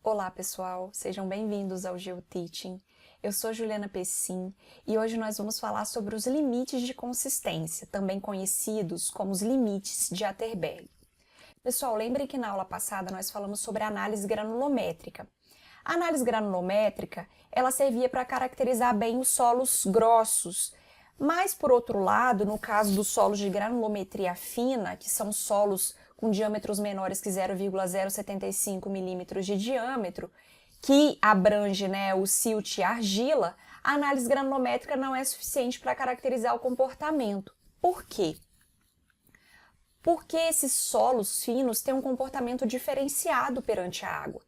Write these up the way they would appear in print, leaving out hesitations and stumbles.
Olá pessoal, sejam bem-vindos ao GeoTeaching. Eu sou Juliana Pessim e hoje nós vamos falar sobre os limites de consistência, também conhecidos como os limites de Atterberg. Pessoal, lembrem que na aula passada nós falamos sobre a análise granulométrica. A análise granulométrica, ela servia para caracterizar bem os solos grossos, mas por outro lado, no caso dos solos de granulometria fina, que são solos com diâmetros menores que 0,075 milímetros de diâmetro, que abrange, o silt e a argila, a análise granulométrica não é suficiente para caracterizar o comportamento. Por quê? Porque esses solos finos têm um comportamento diferenciado perante a água.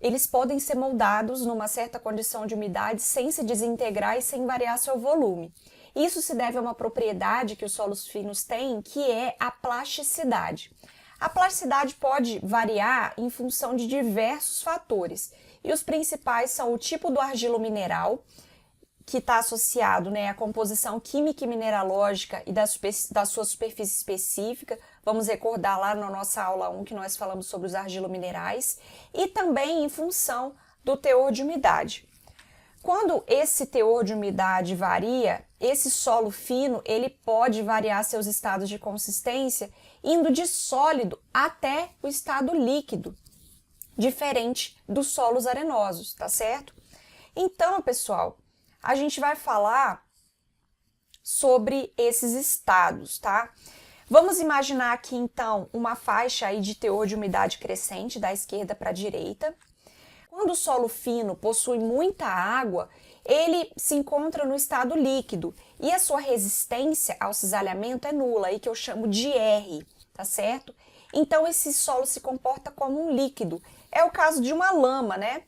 Eles podem ser moldados numa certa condição de umidade sem se desintegrar e sem variar seu volume. Isso se deve a uma propriedade que os solos finos têm, que é a plasticidade. A plasticidade pode variar em função de diversos fatores, e os principais são o tipo do argilo mineral, que está associado à composição química e mineralógica e da sua superfície específica. Vamos recordar lá na nossa aula 1 que nós falamos sobre os argilominerais, e também em função do teor de umidade. Quando esse teor de umidade varia, esse solo fino ele pode variar seus estados de consistência, indo de sólido até o estado líquido, diferente dos solos arenosos, tá certo? Então, pessoal, a gente vai falar sobre esses estados, tá? Vamos imaginar aqui, então, uma faixa aí de teor de umidade crescente da esquerda para a direita. Quando o solo fino possui muita água, ele se encontra no estado líquido e a sua resistência ao cisalhamento é nula, aí que eu chamo de R, tá certo? Então, esse solo se comporta como um líquido. É o caso de uma lama, né?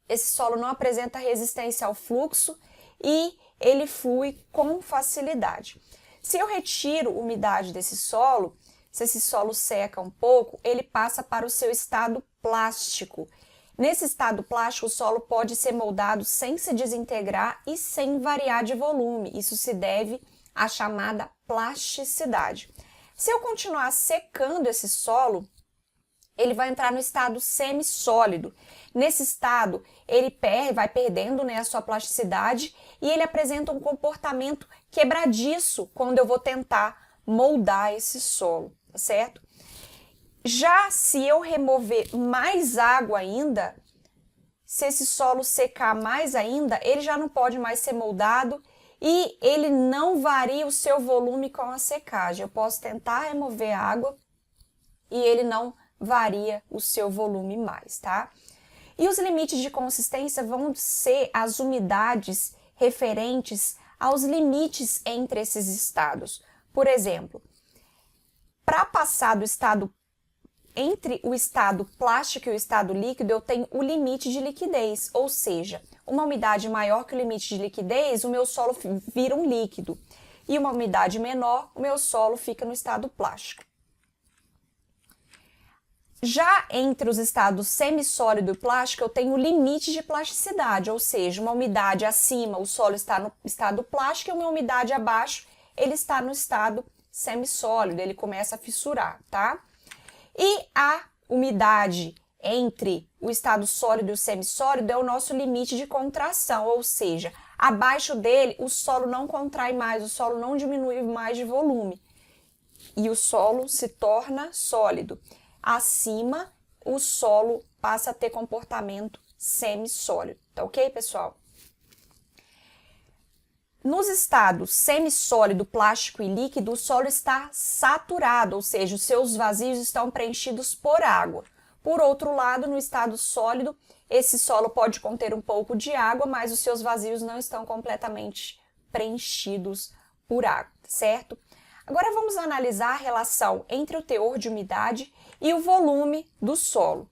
Esse solo não apresenta resistência ao fluxo e ele flui com facilidade. Se eu retiro umidade desse solo, se esse solo seca um pouco, ele passa para o seu estado plástico. Nesse estado plástico, o solo pode ser moldado sem se desintegrar e sem variar de volume. Isso se deve à chamada plasticidade. Se eu continuar secando esse solo, ele vai entrar no estado semissólido. Nesse estado, ele vai perdendo a sua plasticidade e ele apresenta um comportamento quebradiço quando eu vou tentar moldar esse solo, tá certo? Já se eu remover mais água ainda, se esse solo secar mais ainda, ele já não pode mais ser moldado e ele não varia o seu volume com a secagem. Eu posso tentar remover a água e ele não varia o seu volume mais, tá? E os limites de consistência vão ser as umidades referentes aos limites entre esses estados. Por exemplo, para passar do estado entre o estado plástico e o estado líquido, eu tenho o limite de liquidez, ou seja, uma umidade maior que o limite de liquidez, o meu solo vira um líquido. E uma umidade menor, o meu solo fica no estado plástico. Já entre os estados semissólido e plástico, eu tenho o limite de plasticidade, ou seja, uma umidade acima, o solo está no estado plástico, e uma umidade abaixo, ele está no estado semissólido, ele começa a fissurar, tá? E a umidade entre o estado sólido e o semissólido é o nosso limite de contração, ou seja, abaixo dele o solo não contrai mais, o solo não diminui mais de volume e o solo se torna sólido. Acima, o solo passa a ter comportamento semissólido, tá ok, pessoal? Nos estados semissólido, plástico e líquido, o solo está saturado, ou seja, os seus vazios estão preenchidos por água. Por outro lado, no estado sólido, esse solo pode conter um pouco de água, mas os seus vazios não estão completamente preenchidos por água, certo? Agora vamos analisar a relação entre o teor de umidade e o volume do solo,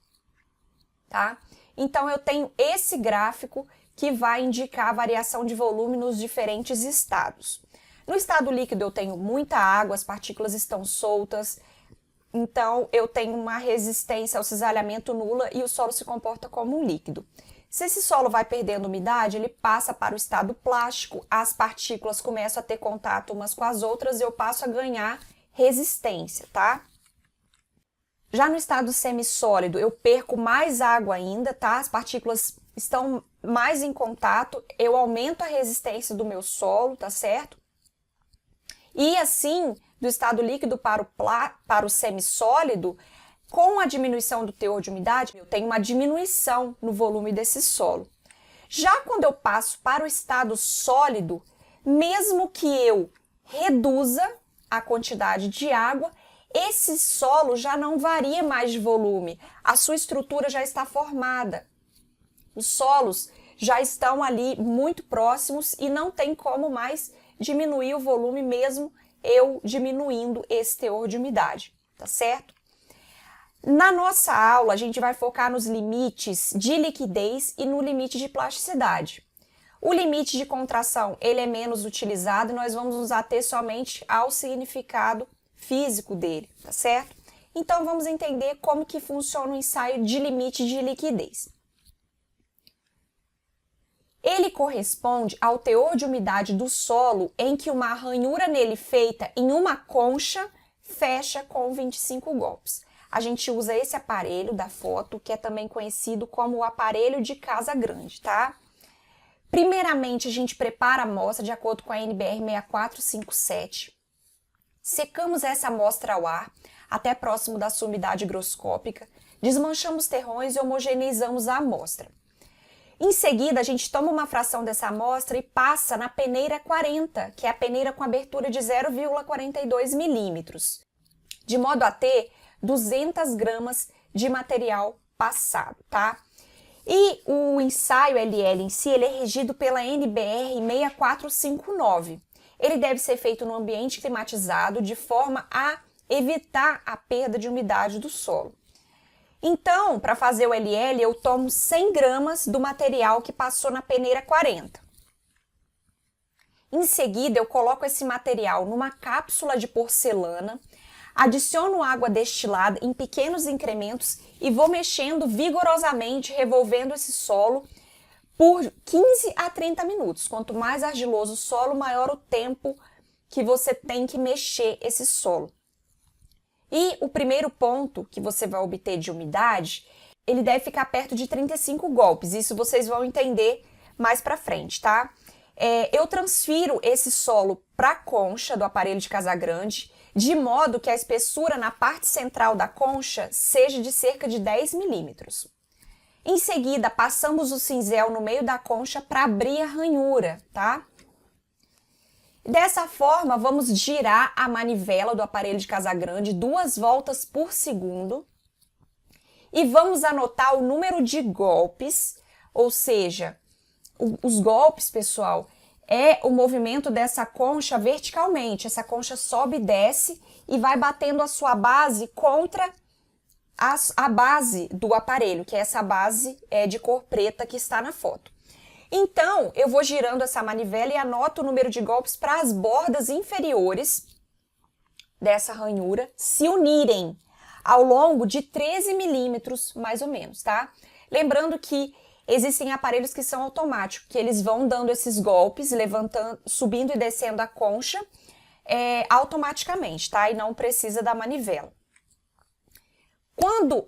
tá? Então, eu tenho esse gráfico que vai indicar a variação de volume nos diferentes estados. No estado líquido eu tenho muita água, as partículas estão soltas, então eu tenho uma resistência ao cisalhamento nula e o solo se comporta como um líquido. Se esse solo vai perdendo umidade, ele passa para o estado plástico, as partículas começam a ter contato umas com as outras e eu passo a ganhar resistência, tá? Já no estado semissólido, eu perco mais água ainda, tá? As partículas estão mais em contato, eu aumento a resistência do meu solo, tá certo? E assim, do estado líquido para o semissólido, com a diminuição do teor de umidade, eu tenho uma diminuição no volume desse solo. Já quando eu passo para o estado sólido, mesmo que eu reduza a quantidade de água, esse solo já não varia mais de volume, a sua estrutura já está formada. Os solos já estão ali muito próximos e não tem como mais diminuir o volume mesmo eu diminuindo esse teor de umidade, tá certo? Na nossa aula, a gente vai focar nos limites de liquidez e no limite de plasticidade. O limite de contração, ele é menos utilizado e nós vamos nos ater somente ao significado físico dele, tá certo? Então, vamos entender como que funciona o ensaio de limite de liquidez. Ele corresponde ao teor de umidade do solo em que uma ranhura nele feita em uma concha fecha com 25 golpes. A gente usa esse aparelho da foto, que é também conhecido como o aparelho de Casagrande, tá? Primeiramente, a gente prepara a amostra de acordo com a NBR 6457. Secamos essa amostra ao ar até próximo da sua umidade higroscópica, desmanchamos terrões e homogeneizamos a amostra. Em seguida, a gente toma uma fração dessa amostra e passa na peneira 40, que é a peneira com abertura de 0,42 milímetros, de modo a ter 200 gramas de material passado, tá? E o ensaio LL em si, ele é regido pela NBR 6459. Ele deve ser feito no ambiente climatizado de forma a evitar a perda de umidade do solo. Então, para fazer o LL, eu tomo 100 gramas do material que passou na peneira 40. Em seguida, eu coloco esse material numa cápsula de porcelana, adiciono água destilada em pequenos incrementos e vou mexendo vigorosamente, revolvendo esse solo por 15 a 30 minutos. Quanto mais argiloso o solo, maior o tempo que você tem que mexer esse solo. E o primeiro ponto que você vai obter de umidade, ele deve ficar perto de 35 golpes. Isso vocês vão entender mais pra frente, tá? Eu transfiro esse solo para a concha do aparelho de Casagrande, de modo que a espessura na parte central da concha seja de cerca de 10 milímetros. Em seguida, passamos o cinzel no meio da concha para abrir a ranhura, tá? Dessa forma, vamos girar a manivela do aparelho de Casagrande 2 voltas por segundo e vamos anotar o número de golpes, ou seja, os golpes, pessoal, é o movimento dessa concha verticalmente. Essa concha sobe e desce e vai batendo a sua base contra a base do aparelho, que é essa base de cor preta que está na foto. Então, eu vou girando essa manivela e anoto o número de golpes para as bordas inferiores dessa ranhura se unirem ao longo de 13 milímetros, mais ou menos, tá? Lembrando que existem aparelhos que são automáticos, que eles vão dando esses golpes, levantando, subindo e descendo a concha automaticamente, tá? E não precisa da manivela. Quando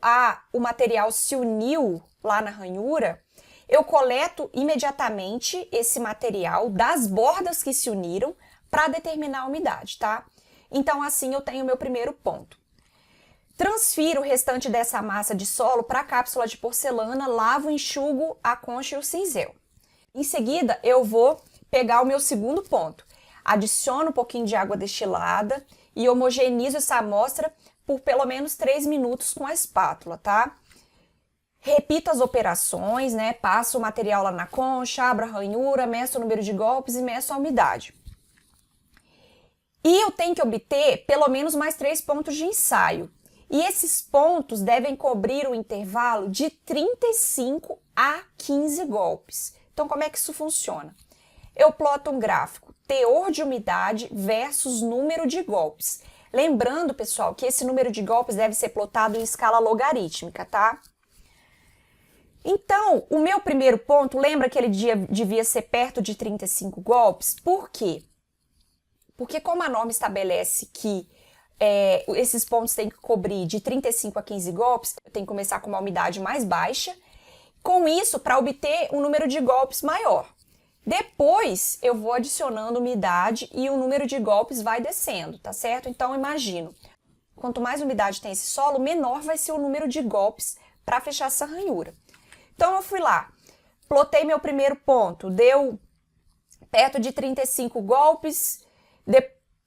o material se uniu lá na ranhura, eu coleto imediatamente esse material das bordas que se uniram para determinar a umidade, tá? Então, assim eu tenho o meu primeiro ponto. Transfiro o restante dessa massa de solo para a cápsula de porcelana, lavo, enxugo a concha e o cinzel. Em seguida, eu vou pegar o meu segundo ponto. Adiciono um pouquinho de água destilada e homogeneizo essa amostra por pelo menos 3 minutos com a espátula, tá? Repito as operações, né? Passo o material lá na concha, abro a ranhura, meço o número de golpes e meço a umidade. E eu tenho que obter pelo menos mais 3 pontos de ensaio. E esses pontos devem cobrir o intervalo de 35 a 15 golpes. Então, como é que isso funciona? Eu ploto um gráfico, teor de umidade versus número de golpes. Lembrando, pessoal, que esse número de golpes deve ser plotado em escala logarítmica, tá? Então, o meu primeiro ponto, lembra que ele devia ser perto de 35 golpes? Por quê? Porque como a norma estabelece que esses pontos têm que cobrir de 35 a 15 golpes, tem que começar com uma umidade mais baixa. Com isso, para obter um número de golpes maior. Depois, eu vou adicionando umidade e o número de golpes vai descendo, tá certo? Então, imagino, quanto mais umidade tem esse solo, menor vai ser o número de golpes para fechar essa ranhura. Então, eu fui lá, plotei meu primeiro ponto, deu perto de 35 golpes,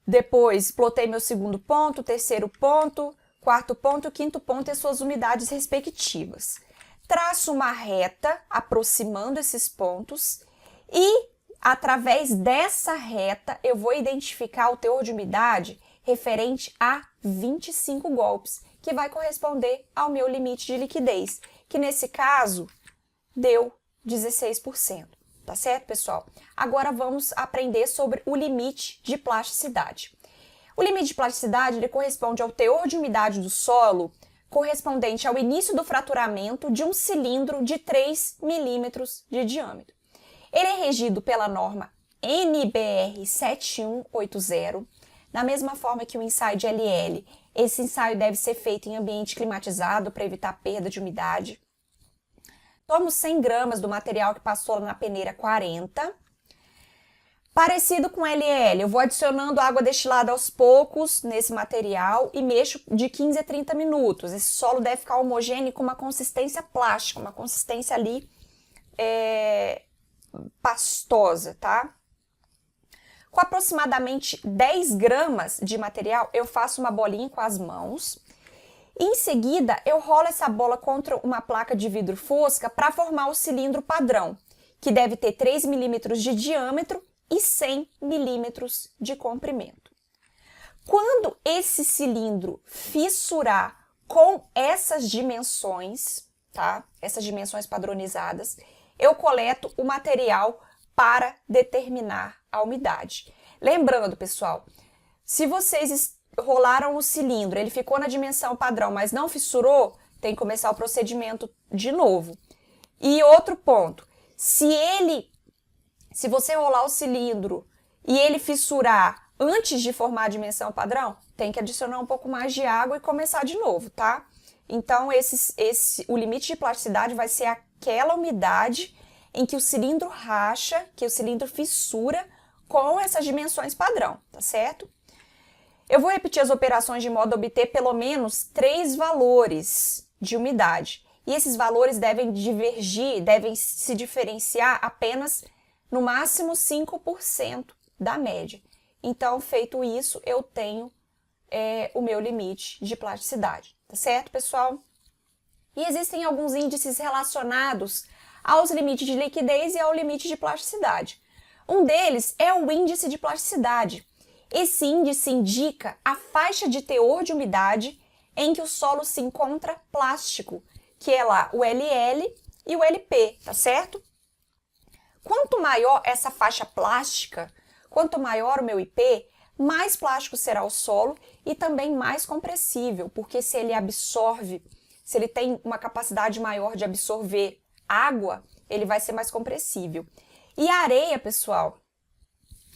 depois plotei meu segundo ponto, terceiro ponto, quarto ponto, quinto ponto e as suas umidades respectivas. Traço uma reta aproximando esses pontos e, através dessa reta, eu vou identificar o teor de umidade referente a 25 golpes, que vai corresponder ao meu limite de liquidez, que nesse caso deu 16%. Tá certo, pessoal? Agora vamos aprender sobre o limite de plasticidade. O limite de plasticidade ele corresponde ao teor de umidade do solo correspondente ao início do fraturamento de um cilindro de 3 milímetros de diâmetro. Ele é regido pela norma NBR 7180. Da mesma forma que o ensaio de LL, esse ensaio deve ser feito em ambiente climatizado para evitar perda de umidade. Tomo 100 gramas do material que passou na peneira 40. Parecido com LL, eu vou adicionando água destilada aos poucos nesse material e mexo de 15 a 30 minutos. Esse solo deve ficar homogêneo com uma consistência plástica, uma consistência ali pastosa, tá? Com aproximadamente 10 gramas de material, eu faço uma bolinha com as mãos. Em seguida, eu rolo essa bola contra uma placa de vidro fosca para formar o cilindro padrão, que deve ter 3 milímetros de diâmetro e 100 milímetros de comprimento. Quando esse cilindro fissurar com essas dimensões, tá? Essas dimensões padronizadas, eu coleto o material para determinar a umidade. Lembrando, pessoal, se vocês rolaram o cilindro, ele ficou na dimensão padrão, mas não fissurou, tem que começar o procedimento de novo. E outro ponto, se você rolar o cilindro e ele fissurar antes de formar a dimensão padrão, tem que adicionar um pouco mais de água e começar de novo, tá? Então, o limite de plasticidade vai ser aquela umidade em que o cilindro racha, que o cilindro fissura com essas dimensões padrão, tá certo? Eu vou repetir as operações de modo a obter pelo menos 3 valores de umidade. E esses valores devem divergir, devem se diferenciar apenas no máximo 5% da média. Então, feito isso, eu tenho o meu limite de plasticidade. Tá certo, pessoal? E existem alguns índices relacionados aos limites de liquidez e ao limite de plasticidade. Um deles é o índice de plasticidade. Esse índice indica a faixa de teor de umidade em que o solo se encontra plástico, que é lá o LL e o LP, tá certo? Quanto maior essa faixa plástica, quanto maior o meu IP, mais plástico será o solo e também mais compressível, porque se ele tem uma capacidade maior de absorver água, ele vai ser mais compressível. E a areia, pessoal,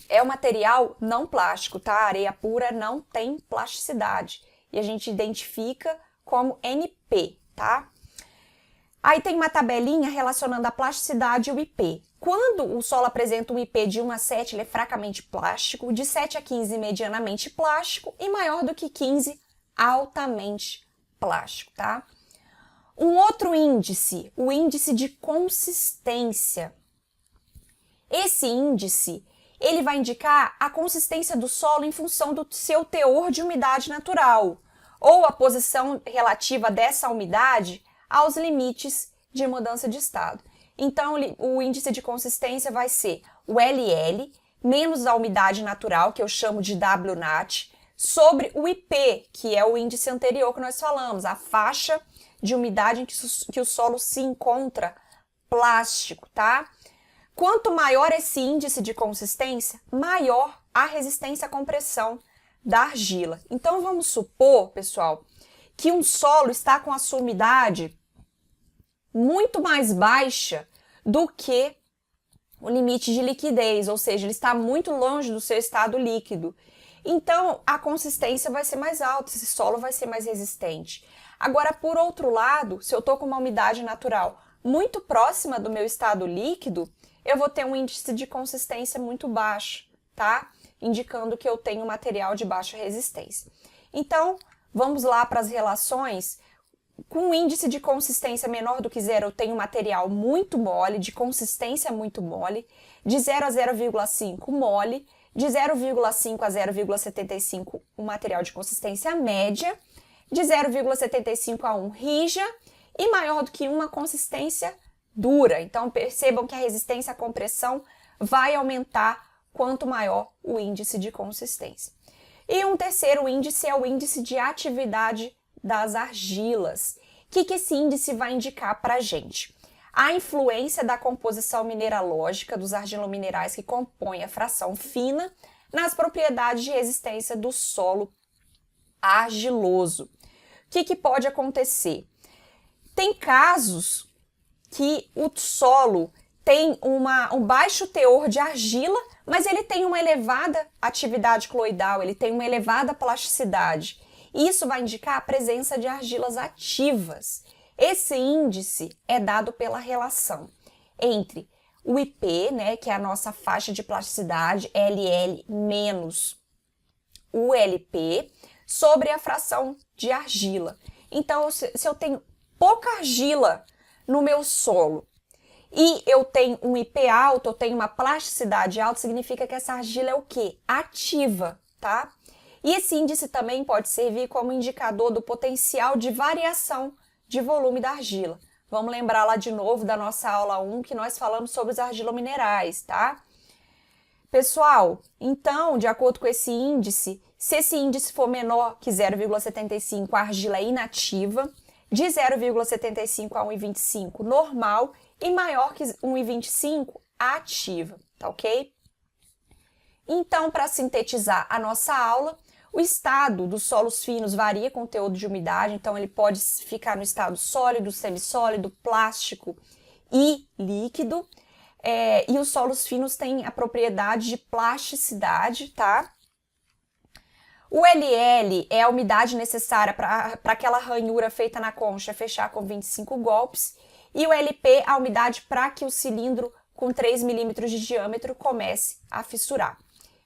é um material não plástico, tá? A areia pura não tem plasticidade e a gente identifica como NP, tá? Aí tem uma tabelinha relacionando a plasticidade e o IP. Quando o solo apresenta um IP de 1 a 7, ele é fracamente plástico, de 7 a 15, medianamente plástico e maior do que 15, altamente plástico, tá? Um outro índice, o índice de consistência. Esse índice, ele vai indicar a consistência do solo em função do seu teor de umidade natural, ou a posição relativa dessa umidade aos limites de mudança de estado. Então, o índice de consistência vai ser o LL, menos a umidade natural, que eu chamo de WNAT, sobre o IP, que é o índice anterior que nós falamos, a faixa de umidade em que o solo se encontra plástico, tá? Quanto maior esse índice de consistência, maior a resistência à compressão da argila. Então, vamos supor, pessoal, que um solo está com a sua umidade muito mais baixa do que o limite de liquidez, ou seja, ele está muito longe do seu estado líquido. Então, a consistência vai ser mais alta, esse solo vai ser mais resistente. Agora, por outro lado, se eu estou com uma umidade natural muito próxima do meu estado líquido, eu vou ter um índice de consistência muito baixo, tá? Indicando que eu tenho material de baixa resistência. Então, vamos lá para as relações. Com um índice de consistência menor do que 0, eu tenho material muito mole, de consistência muito mole. De 0 a 0,5 mole. De 0,5 a 0,75, um material de consistência média. De 0,75 a 1, rija. E maior do que 1, uma consistência dura. Então, percebam que a resistência à compressão vai aumentar quanto maior o índice de consistência. E um terceiro índice é o índice de atividade das argilas. O que esse índice vai indicar para a gente? A influência da composição mineralógica dos argilominerais que compõem a fração fina nas propriedades de resistência do solo argiloso. O que pode acontecer? Tem casos que o solo tem um baixo teor de argila, mas ele tem uma elevada atividade cloidal, ele tem uma elevada plasticidade. Isso vai indicar a presença de argilas ativas. Esse índice é dado pela relação entre o IP, né, que é a nossa faixa de plasticidade, LL menos ULP, sobre a fração de argila. Então, se eu tenho pouca argila no meu solo e eu tenho um IP alto, eu tenho uma plasticidade alta, significa que essa argila é o quê? Ativa, tá? E esse índice também pode servir como indicador do potencial de variação de volume da argila. Vamos lembrar lá de novo da nossa aula 1, que nós falamos sobre os argilominerais, tá? Pessoal, então, de acordo com esse índice, se esse índice for menor que 0,75, a argila é inativa, de 0,75 a 1,25, normal, e maior que 1,25, ativa, tá ok? Então, para sintetizar a nossa aula, o estado dos solos finos varia com o teor de umidade, então ele pode ficar no estado sólido, semissólido, plástico e líquido. E os solos finos têm a propriedade de plasticidade, tá? O LL é a umidade necessária para aquela ranhura feita na concha fechar com 25 golpes. E o LP, a umidade para que o cilindro com 3 milímetros de diâmetro comece a fissurar.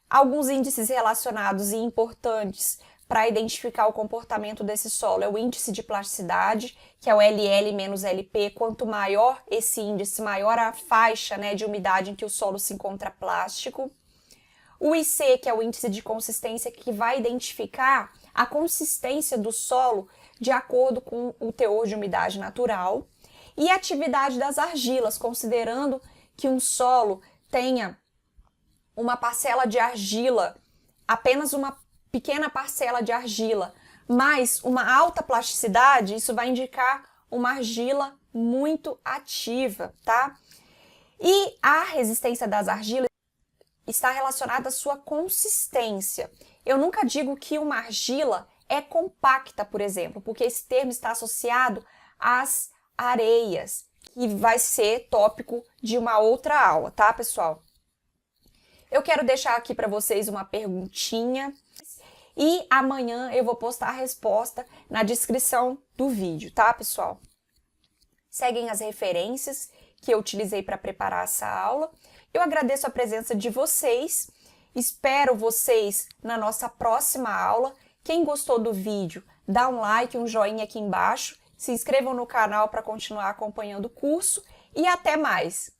Alguns índices relacionados e importantes para identificar o comportamento desse solo é o índice de plasticidade, que é o LL menos LP. Quanto maior esse índice, maior a faixa, né, de umidade em que o solo se encontra plástico. O IC, que é o índice de consistência, que vai identificar a consistência do solo de acordo com o teor de umidade natural. E a atividade das argilas, considerando que um solo tenha uma parcela de argila, apenas uma pequena parcela de argila, mais uma alta plasticidade, isso vai indicar uma argila muito ativa, tá? E a resistência das argilas está relacionada à sua consistência. Eu nunca digo que uma argila é compacta, por exemplo, porque esse termo está associado às areias, que vai ser tópico de uma outra aula, tá, pessoal? Eu quero deixar aqui para vocês uma perguntinha e amanhã eu vou postar a resposta na descrição do vídeo, tá, pessoal? Seguem as referências que eu utilizei para preparar essa aula. Eu agradeço a presença de vocês, espero vocês na nossa próxima aula. Quem gostou do vídeo, dá um like, um joinha aqui embaixo, se inscrevam no canal para continuar acompanhando o curso e até mais!